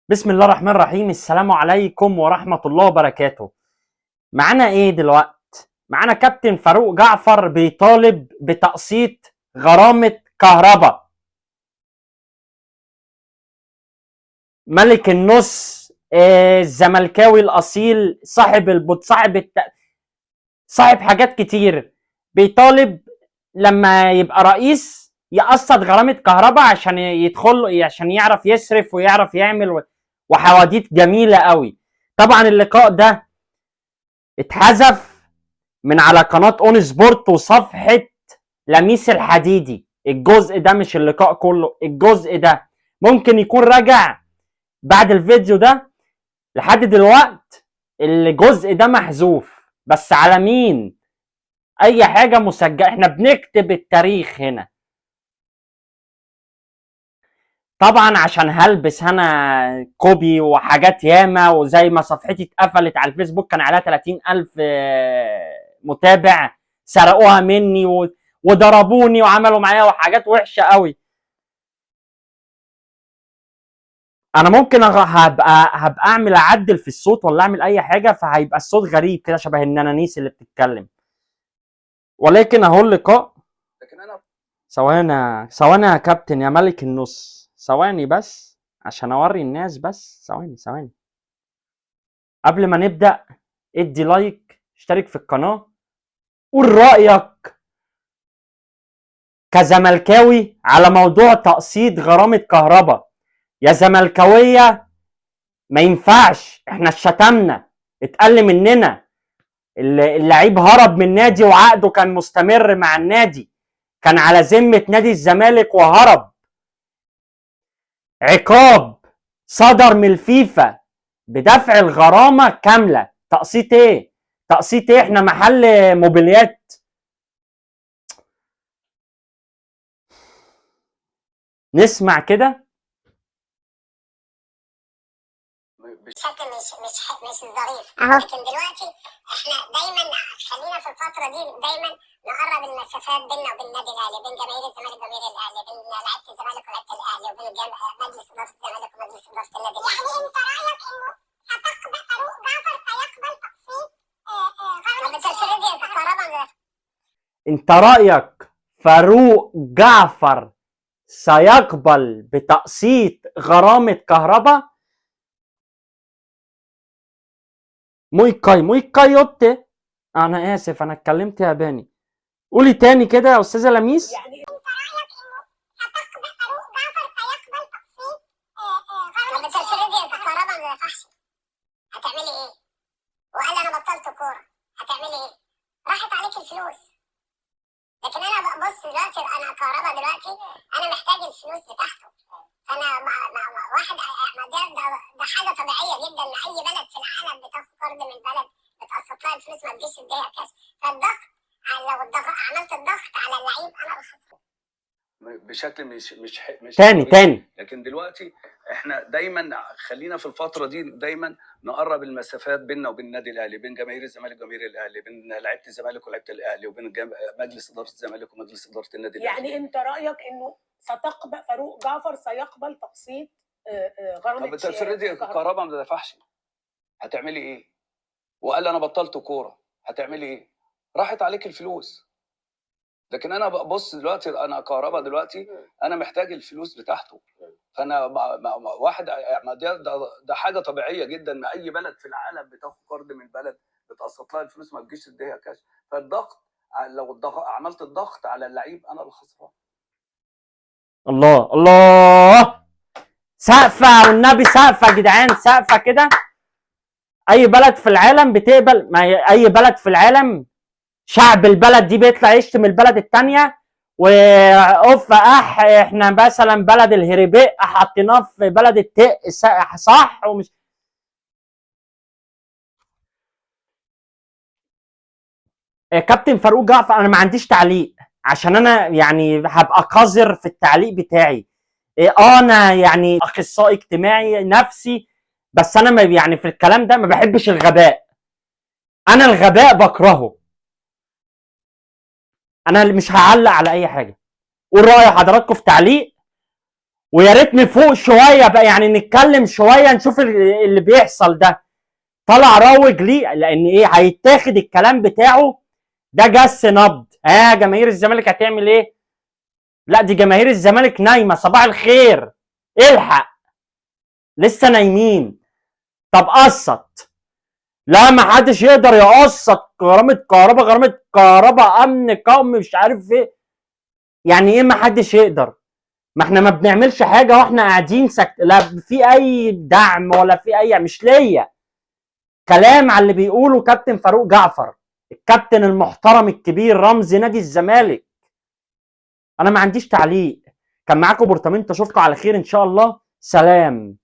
بسم الله الرحمن الرحيم. السلام عليكم ورحمة الله وبركاته. معانا ايه دلوقتي؟ معانا كابتن فاروق جعفر بيطالب بتقسيط غرامة كهرباء. ملك النص، الزملكاوي الأصيل، صاحب حاجات كتير. بيطالب لما يبقى رئيس يقسط غرامة كهرباء عشان عشان يعرف يصرف ويعرف يعمل وحواديت جميلة قوي. طبعا اللقاء ده اتحذف من على قناة اون سبورت وصفحة لميس الحديدي. الجزء ده مش اللقاء كله، الجزء ده ممكن يكون رجع بعد الفيديو ده. لحد دلوقت الجزء ده محذوف، بس على مين؟ اي حاجة مسجلة، احنا بنكتب التاريخ هنا. طبعا عشان هلبس انا كوبي وحاجات ياما، وزي ما صفحتي اتقفلت على الفيسبوك كان عليها 30,000 متابع، سرقوها مني وضربوني وعملوا معايا حاجات وحشة قوي. انا ممكن هبقى اعمل اعدل في الصوت ولا اعمل اي حاجة، فهيبقى الصوت غريب كده شبه النانانيس اللي بتتكلم. ولكن اهو اللقاء. لكن انا ثواني يا كابتن يا ملك النص، ثواني بس عشان اوري الناس، بس ثواني قبل ما نبدأ. ادي لايك، اشترك في القناة، قول رأيك كزملكاوي على موضوع تقسيط غرامة كهرباء. يا زملكاوية ما ينفعش، احنا اتشتمنا، اتقل مننا. اللعيب هرب من النادي وعقده كان مستمر مع النادي، كان على ذمة نادي الزمالك وهرب. عقاب صدر من الفيفا بدفع الغرامة كاملة. تقسيط ايه؟ تقسيط ايه؟ احنا محل موبيليات. نسمع كده. بشكل مش ظريف. لكن دلوقتي احنا دايما خلينا في الفتره دي دايما نقرب المسافات بيننا وبين النادي الاهلي، بين جماهير الزمالك وجماهير الاهلي، بين لعيبه الزمالك ولعيبه الاهلي، وبين مجلس اداره الزمالك ومجلس اداره النادي الاهلي. يعني انت رايك انه ستقبل فاروق جعفر سيقبل تقسيط غرامه الكهرباء؟ انت رايك فاروق جعفر سيقبل بتقسيط غرامة كهرباء؟ موي يوتي. انا اسف، انا اتكلمت ياباني. قولي تاني كده يا استاذة لميس. يعني انت رايك انه ستقبل فاروق جعفر سيقبل تقسيط غرامه الكهرباء؟ ما دفعش، هتعملي ايه؟ وقال انا بطلت كوره، هتعملي ايه؟ راحت عليك الفلوس. لكن انا بص دلوقتي، انا كهرباء دلوقتي انا محتاج الفلوس بتاعته. انا واحد ده حاجه طبيعيه جدا ان اي بلد في العالم بتاخد قرض من بلد بتقسط لها الفلوس، ما تجيش تديها كاش. فالضغط لو عملت الضغط على اللعيب انا الخسران بشكل مش تاني. لكن دلوقتي احنا دايما خلينا في الفتره دي دايما نقرب المسافات بيننا وبين النادي الاهلي، بين جماهير الزمالك وجماهير الاهلي، بين لعيبه الزمالك ولعيبه الاهلي، وبين مجلس اداره الزمالك ومجلس اداره النادي الاهلي. يعني انت رايك انه ستقبل فاروق جعفر سيقبل تقسيط غرامه؟ طب تفرضي الكهرباء ما دفعش، هتعملي ايه؟ وقال انا بطلت كوره، هتعملي ايه؟ راحت عليك الفلوس. لكن انا ببص دلوقتي، انا كهرباء دلوقتي انا محتاج الفلوس بتاعته. فانا واحد ده حاجه طبيعيه جدا ان اي بلد في العالم بتاخد قرض من بلد بتقسط لها الفلوس، ما تجيش تديها كاش. فالضغط لو عملت الضغط على اللعيب انا الخسران. الله سقفه والنبي، سقفه يا جدعان، سقفه كده. اي بلد في العالم بتقبل، ما اي بلد في العالم شعب البلد دي بيطلع يشتم البلد التانية واوف احنا مثلا بلد الهرباء حطيناه في بلد التق، صح؟ ومش كابتن فاروق جعفر، انا ما عنديش تعليق عشان انا يعني هبقى قذر في التعليق بتاعي. انا يعني اخصائي اجتماعي نفسي، بس انا ما يعني في الكلام ده ما بحبش الغباء. انا الغباء بكرهه. انا مش هعلق على اي حاجه. قول راي حضراتكم في تعليق، ويا ريت نفوق شويه بقى، يعني نتكلم شويه نشوف اللي بيحصل ده. طلع راوج ليه لان ايه؟ هيتاخد الكلام بتاعه ده جس نبض. جماهير الزمالك هتعمل ايه؟ لا دي جماهير الزمالك نايمه، صباح الخير الحق لسه نايمين. طب قسط، لا ما حدش يقدر يقسط غرامه كهرباء، غرامه كهرباء امن قومي مش عارف ايه. يعني ايه ما حدش يقدر؟ ما احنا ما بنعملش حاجه واحنا قاعدين سكت، لا في اي دعم ولا في اي، مش ليا كلام على اللي بيقوله كابتن فاروق جعفر الكابتن المحترم الكبير رمز نادي الزمالك. انا ما عنديش تعليق. كان معاكم برتمنت، اشوفكم على خير ان شاء الله. سلام.